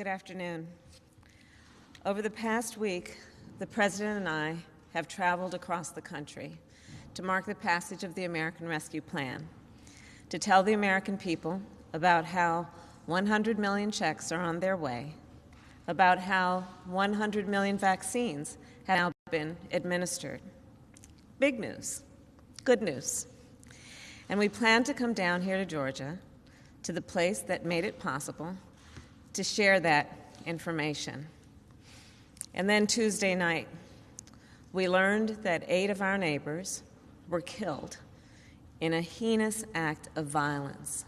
Good afternoon. Over the past week, the President and I have traveled across the country to mark the passage of the American Rescue Plan, to tell the American people about how 100 million checks are on their way, about how 100 million vaccines have now been administered. Big news, good news. And we plan to come down here to Georgia, to the place that made it possible, to share that information. And then Tuesday night, we learned that 8 of our neighbors were killed in a heinous act of violence.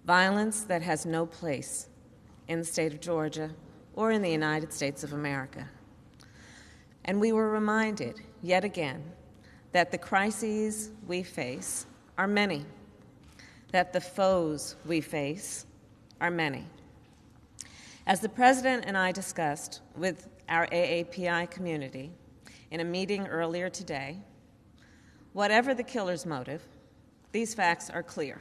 Violence that has no place in the state of Georgia or in the United States of America. And we were reminded, yet again, that the crises we face are many, that the foes we face are many. As the President and I discussed with our AAPI community in a meeting earlier today, whatever the killer's motive, these facts are clear.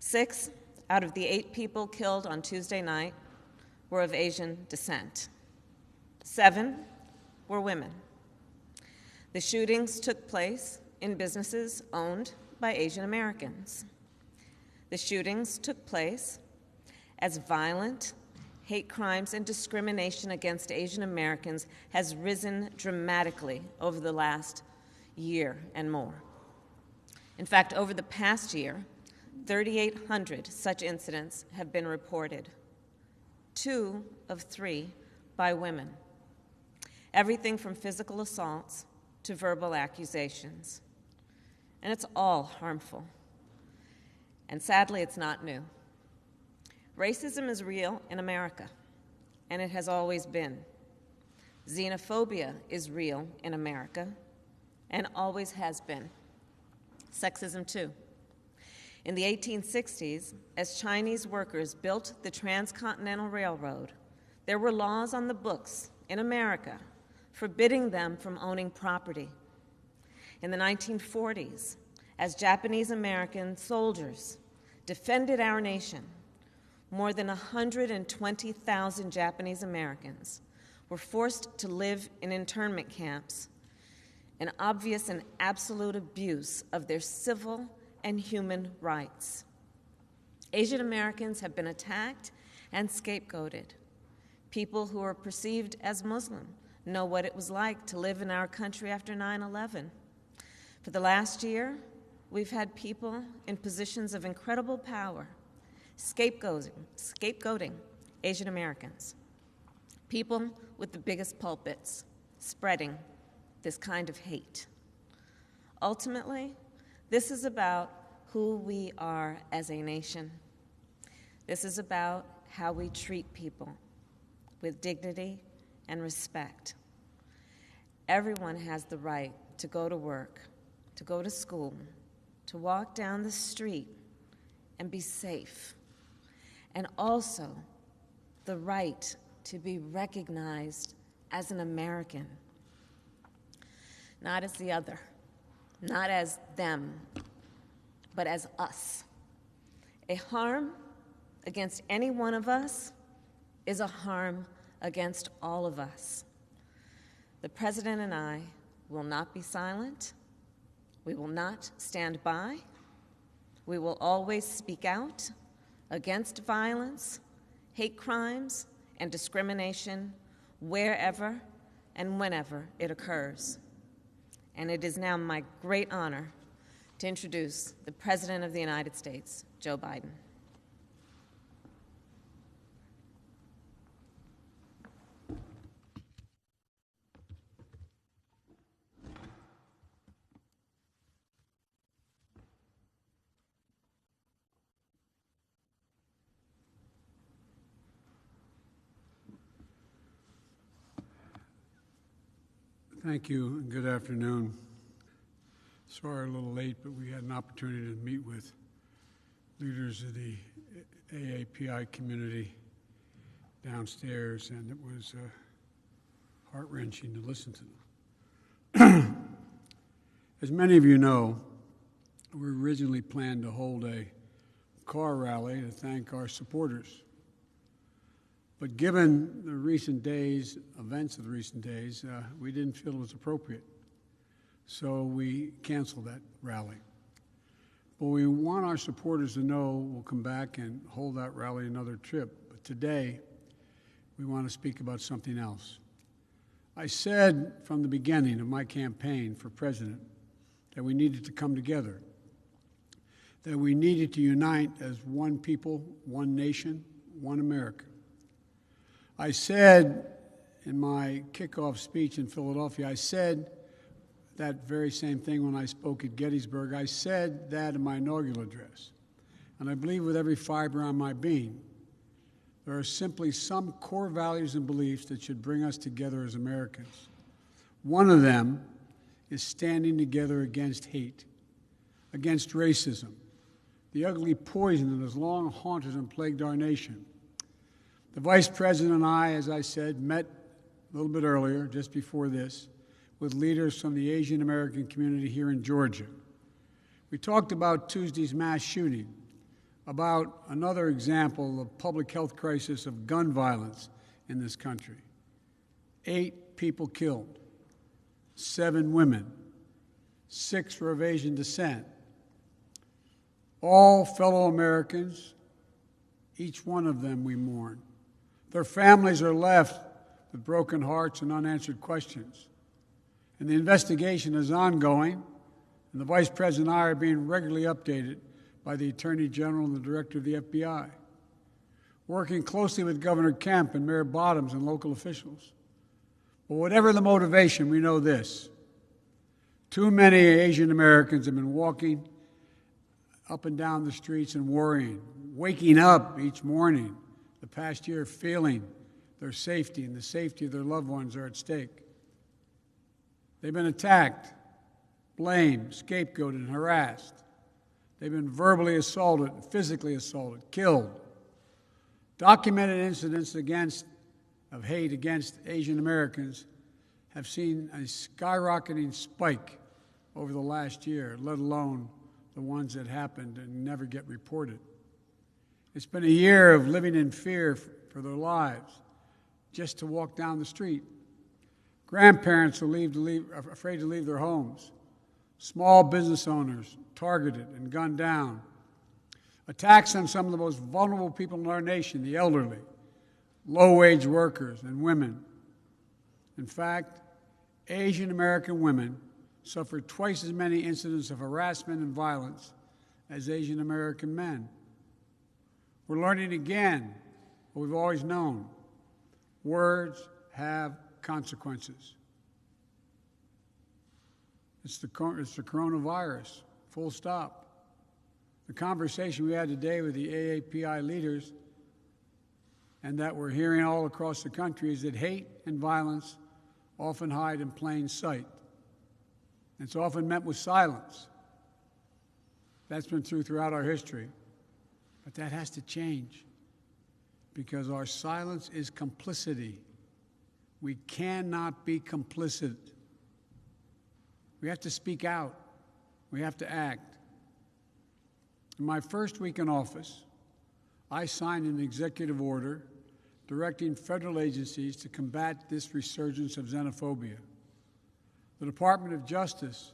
6 out of the 8 people killed on Tuesday night were of Asian descent. 7 were women. The shootings took place in businesses owned by Asian Americans. The shootings took place as violent hate crimes and discrimination against Asian Americans has risen dramatically over the last year and more. In fact, over the past year, 3,800 such incidents have been reported, 2 of 3 by women. Everything from physical assaults to verbal accusations. And it's all harmful. And sadly, it's not new. Racism is real in America, and it has always been. Xenophobia is real in America, and always has been. Sexism, too. In the 1860s, as Chinese workers built the Transcontinental Railroad, there were laws on the books in America forbidding them from owning property. In the 1940s, as Japanese American soldiers defended our nation, more than 120,000 Japanese Americans were forced to live in internment camps, an obvious and absolute abuse of their civil and human rights. Asian Americans have been attacked and scapegoated. People who are perceived as Muslim know what it was like to live in our country after 9/11. For the last year, we've had people in positions of incredible power scapegoating Asian Americans, people with the biggest pulpits spreading this kind of hate. Ultimately, this is about who we are as a nation. This is about how we treat people with dignity and respect. Everyone has the right to go to work, to go to school, to walk down the street and be safe, and also the right to be recognized as an American, not as the other, not as them, but as us. A harm against any one of us is a harm against all of us. The President and I will not be silent. We will not stand by. We will always speak out against violence, hate crimes, and discrimination wherever and whenever it occurs. And it is now my great honor to introduce the President of the United States, Joe Biden. Thank you, and good afternoon. Sorry a little late, but we had an opportunity to meet with leaders of the AAPI community downstairs, and it was heart-wrenching to listen to them. As many of you know, we originally planned to hold a car rally to thank our supporters. But given the recent days, events of the recent days, we didn't feel it was appropriate. So we canceled that rally. But we want our supporters to know we'll come back and hold that rally another trip. But today, we want to speak about something else. I said from the beginning of my campaign for president that we needed to come together, that we needed to unite as one people, one nation, one America. I said in my kickoff speech in Philadelphia, I said that very same thing when I spoke at Gettysburg. I said that in my inaugural address. And I believe with every fiber on my being, there are simply some core values and beliefs that should bring us together as Americans. One of them is standing together against hate, against racism, the ugly poison that has long haunted and plagued our nation. The Vice President and I, as I said, met a little bit earlier, just before this, with leaders from the Asian American community here in Georgia. We talked about Tuesday's mass shooting, about another example of public health crisis of gun violence in this country. 8 people killed, 7 women, 6 were of Asian descent. All fellow Americans, each one of them we mourn. Their families are left with broken hearts and unanswered questions. And the investigation is ongoing, and the Vice President and I are being regularly updated by the Attorney General and the Director of the FBI, working closely with Governor Kemp and Mayor Bottoms and local officials. But whatever the motivation, we know this. Too many Asian Americans have been walking up and down the streets and worrying, waking up each morning the past year feeling their safety and the safety of their loved ones are at stake. They've been attacked, blamed, scapegoated, and harassed. They've been verbally assaulted, physically assaulted, killed. Documented incidents of hate against Asian Americans have seen a skyrocketing spike over the last year, let alone the ones that happened and never get reported. It's been a year of living in fear for their lives, just to walk down the street. Grandparents are afraid to leave their homes. Small business owners targeted and gunned down. Attacks on some of the most vulnerable people in our nation, the elderly, low-wage workers, and women. In fact, Asian American women suffered twice as many incidents of harassment and violence as Asian American men. We're learning again what we've always known. Words have consequences. It's the coronavirus, full stop. The conversation we had today with the AAPI leaders and that we're hearing all across the country is that hate and violence often hide in plain sight. It's often met with silence. That's been true throughout our history. But that has to change because our silence is complicity. We cannot be complicit. We have to speak out. We have to act. In my first week in office, I signed an executive order directing federal agencies to combat this resurgence of xenophobia. The Department of Justice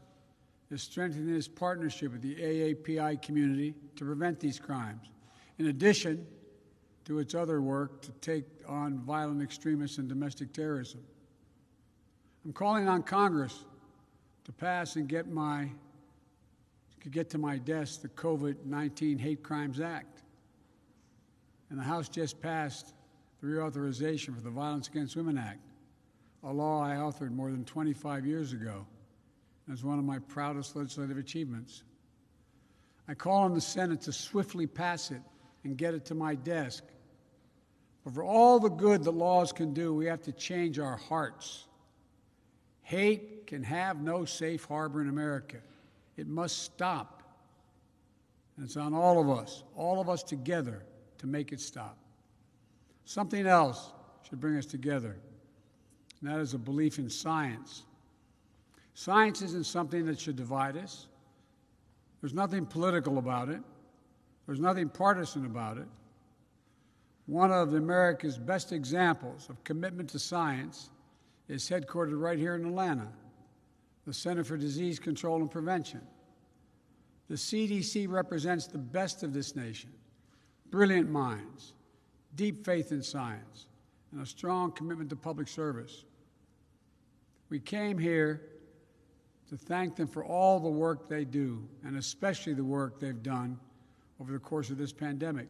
is strengthening its partnership with the AAPI community to prevent these crimes, in addition to its other work to take on violent extremists and domestic terrorism. I'm calling on Congress to pass and get to my desk the COVID-19 Hate Crimes Act. And the House just passed the reauthorization for the Violence Against Women Act, a law I authored more than 25 years ago. It's one of my proudest legislative achievements. I call on the Senate to swiftly pass it and get it to my desk. But for all the good that laws can do, we have to change our hearts. Hate can have no safe harbor in America. It must stop. And it's on all of us together, to make it stop. Something else should bring us together, and that is a belief in science. Science isn't something that should divide us. There's nothing political about it. There's nothing partisan about it. One of America's best examples of commitment to science is headquartered right here in Atlanta, the Center for Disease Control and Prevention. The CDC represents the best of this nation, brilliant minds, deep faith in science, and a strong commitment to public service. We came here to thank them for all the work they do, and especially the work they've done over the course of this pandemic.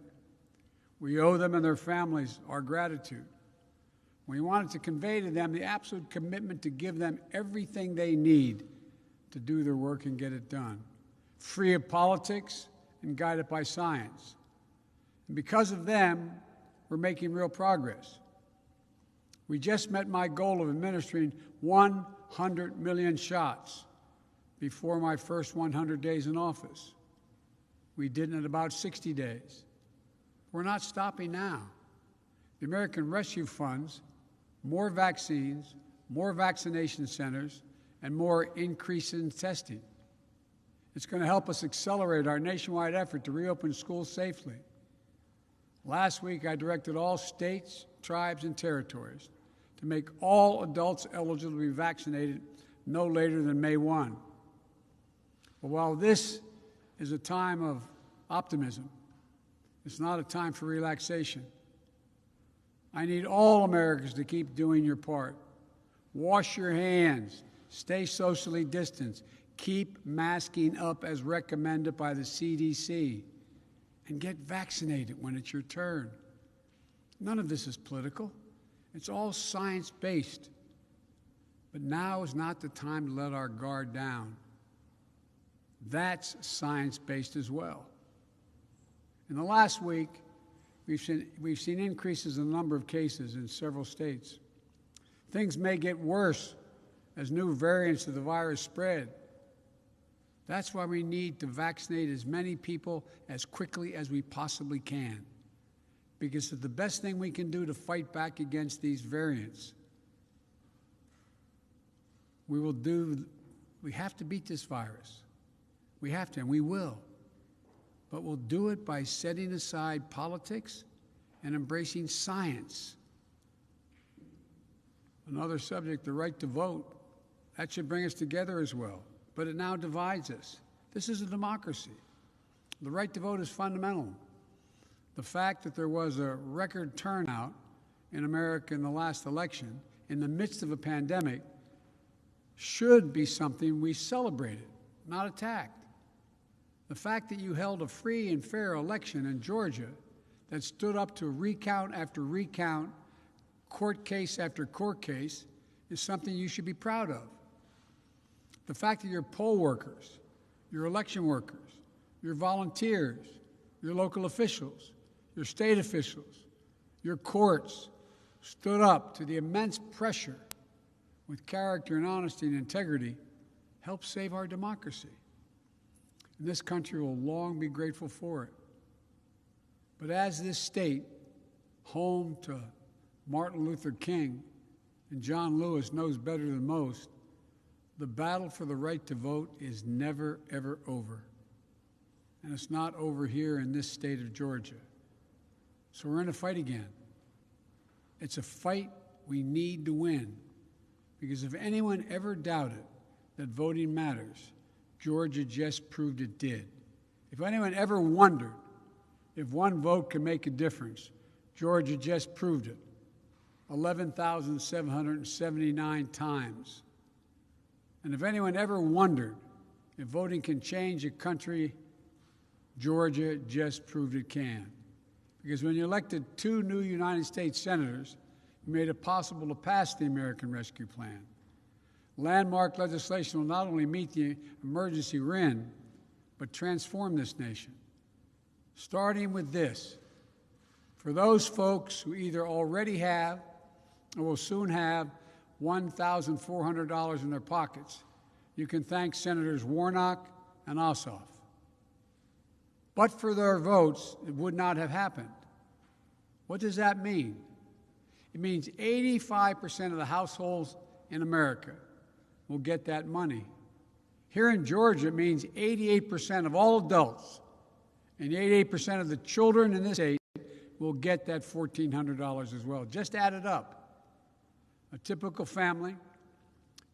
We owe them and their families our gratitude. We wanted to convey to them the absolute commitment to give them everything they need to do their work and get it done, free of politics and guided by science. And because of them, we're making real progress. We just met my goal of administering 100 million shots before my first 100 days in office. We did it in about 60 days. We're not stopping now. The American Rescue Funds, more vaccines, more vaccination centers, and more increase in testing. It's going to help us accelerate our nationwide effort to reopen schools safely. Last week, I directed all states, tribes, and territories to make all adults eligible to be vaccinated no later than May 1. But while this is a time of optimism, it's not a time for relaxation. I need all Americans to keep doing your part. Wash your hands, stay socially distanced, keep masking up as recommended by the CDC, and get vaccinated when it's your turn. None of this is political. It's all science-based. But now is not the time to let our guard down. That's science-based as well. In the last week, we've seen increases in the number of cases in several states. Things may get worse as new variants of the virus spread. That's why we need to vaccinate as many people as quickly as we possibly can, because it's the best thing we can do to fight back against these variants. We have to beat this virus. We have to, and we will. But we'll do it by setting aside politics and embracing science. Another subject, the right to vote, that should bring us together as well. But it now divides us. This is a democracy. The right to vote is fundamental. The fact that there was a record turnout in America in the last election, in the midst of a pandemic, should be something we celebrated, not attacked. The fact that you held a free and fair election in Georgia that stood up to recount after recount, court case after court case, is something you should be proud of. The fact that your poll workers, your election workers, your volunteers, your local officials, your state officials, your courts stood up to the immense pressure with character and honesty and integrity helped save our democracy. And this country will long be grateful for it. But as this state, home to Martin Luther King and John Lewis, knows better than most, the battle for the right to vote is never, ever over. And it's not over here in this state of Georgia. So we're in a fight again. It's a fight we need to win. Because if anyone ever doubted that voting matters, Georgia just proved it did. If anyone ever wondered if one vote could make a difference, Georgia just proved it. 11,779 times. And if anyone ever wondered if voting can change a country, Georgia just proved it can. Because when you elected 2 new United States senators, you made it possible to pass the American Rescue Plan. Landmark legislation will not only meet the emergency we're in, but transform this nation. Starting with this, for those folks who either already have or will soon have $1,400 in their pockets, you can thank Senators Warnock and Ossoff. But for their votes, it would not have happened. What does that mean? It means 85% of the households in America will get that money. Here in Georgia, it means 88% of all adults and 88% of the children in this state will get that $1,400 as well. Just add it up. A typical family,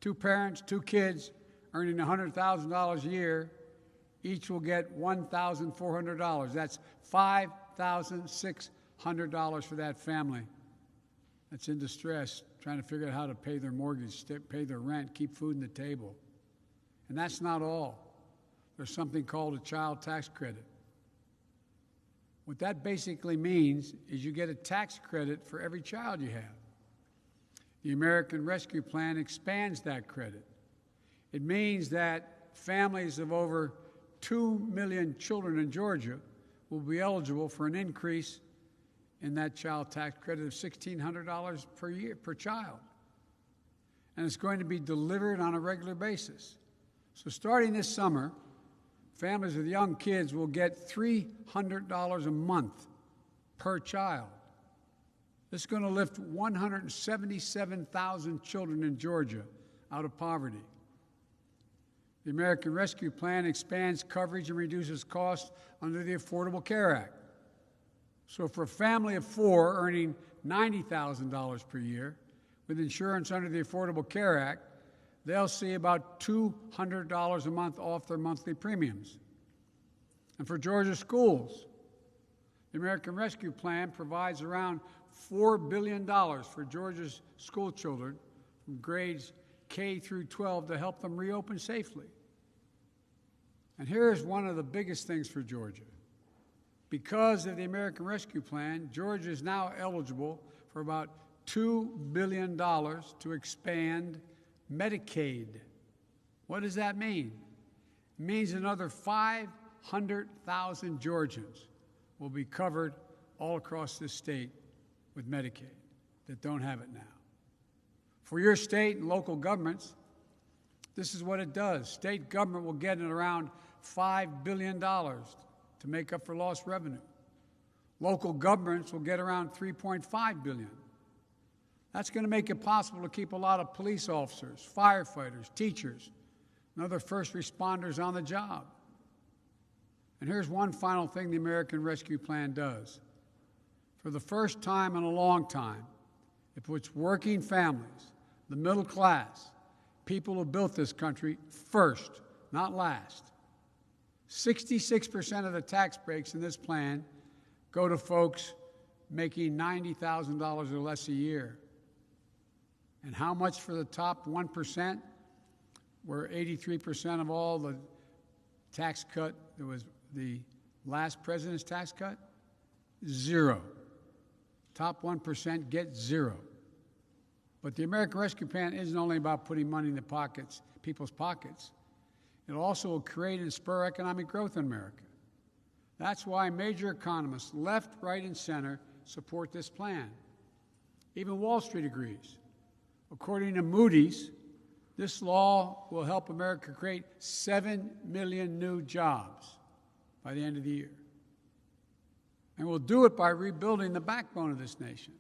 2 parents, 2 kids, earning $100,000 a year, each will get $1,400. That's $5,600 for that family that's in distress, trying to figure out how to pay their mortgage, pay their rent, keep food on the table. And that's not all. There's something called a child tax credit. What that basically means is you get a tax credit for every child you have. The American Rescue Plan expands that credit. It means that families of over 2 million children in Georgia will be eligible for an increase in that child tax credit of $1,600 per year per child. And it's going to be delivered on a regular basis. So starting this summer, families with young kids will get $300 a month per child. This is going to lift 177,000 children in Georgia out of poverty. The American Rescue Plan expands coverage and reduces costs under the Affordable Care Act. So for a family of 4 earning $90,000 per year with insurance under the Affordable Care Act, they'll see about $200 a month off their monthly premiums. And for Georgia schools, the American Rescue Plan provides around $4 billion for Georgia's school children from grades K through 12 to help them reopen safely. And here's one of the biggest things for Georgia. Because of the American Rescue Plan, Georgia is now eligible for about $2 billion to expand Medicaid. What does that mean? It means another 500,000 Georgians will be covered all across this state with Medicaid that don't have it now. For your state and local governments, this is what it does. State government will get around $5 billion to make up for lost revenue. Local governments will get around $3.5 billion. That's going to make it possible to keep a lot of police officers, firefighters, teachers, and other first responders on the job. And here's one final thing the American Rescue Plan does. For the first time in a long time, it puts working families, the middle class, people who built this country first, not last. 66% of the tax breaks in this plan go to folks making $90,000 or less a year. And how much for the top 1%, where 83% of all the tax cut, that was the last president's tax cut? 0. Top 1% get 0. But the American Rescue Plan isn't only about putting money in the pockets, people's pockets. It also will create and spur economic growth in America. That's why major economists, left, right, and center, support this plan. Even Wall Street agrees. According to Moody's, this law will help America create 7 million new jobs by the end of the year. And we'll do it by rebuilding the backbone of this nation.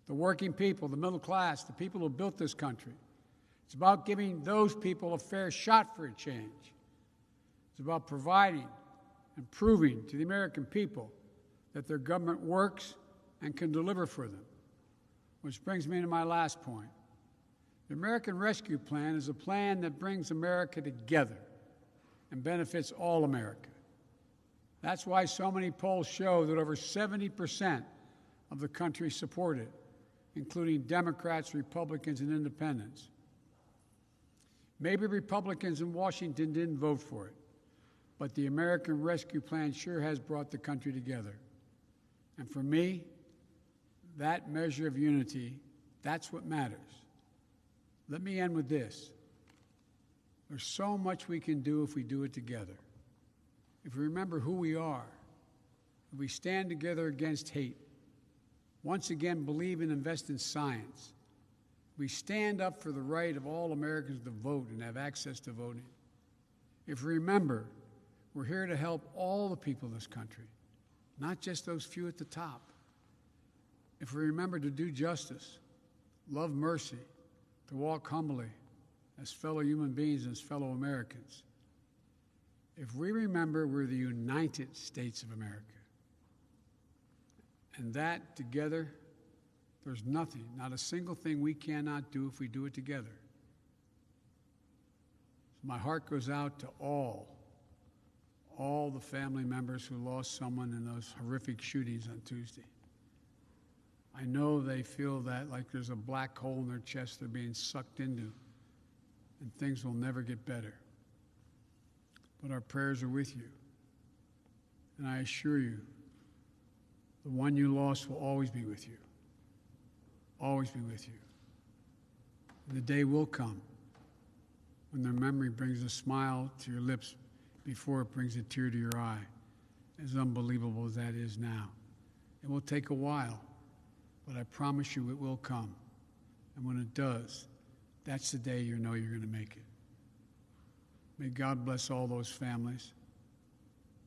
The working people, the middle class, the people who built this country. It's about giving those people a fair shot for a change. It's about providing and proving to the American people that their government works and can deliver for them. Which brings me to my last point. The American Rescue Plan is a plan that brings America together and benefits all America. That's why so many polls show that over 70% of the country support it, including Democrats, Republicans, and independents. Maybe Republicans in Washington didn't vote for it, but the American Rescue Plan sure has brought the country together. And for me, that measure of unity, that's what matters. Let me end with this. There's so much we can do if we do it together. If we remember who we are, if we stand together against hate, once again believe and invest in science, we stand up for the right of all Americans to vote and have access to voting. If we remember, we're here to help all the people in this country, not just those few at the top. If we remember to do justice, love mercy, to walk humbly as fellow human beings and as fellow Americans. If we remember we're the United States of America, And that together, there's nothing, not a single thing we cannot do if we do it together. So my heart goes out to all the family members who lost someone in those horrific shootings on Tuesday. I know they feel that like there's a black hole in their chest they're being sucked into, and things will never get better. But our prayers are with you. And I assure you, the one you lost will always be with you. Always be with you. And the day will come when their memory brings a smile to your lips before it brings a tear to your eye, as unbelievable as that is now. It will take a while, but I promise you it will come. And when it does, that's the day you know you're going to make it. May God bless all those families.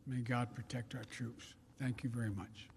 May God protect our troops. Thank you very much.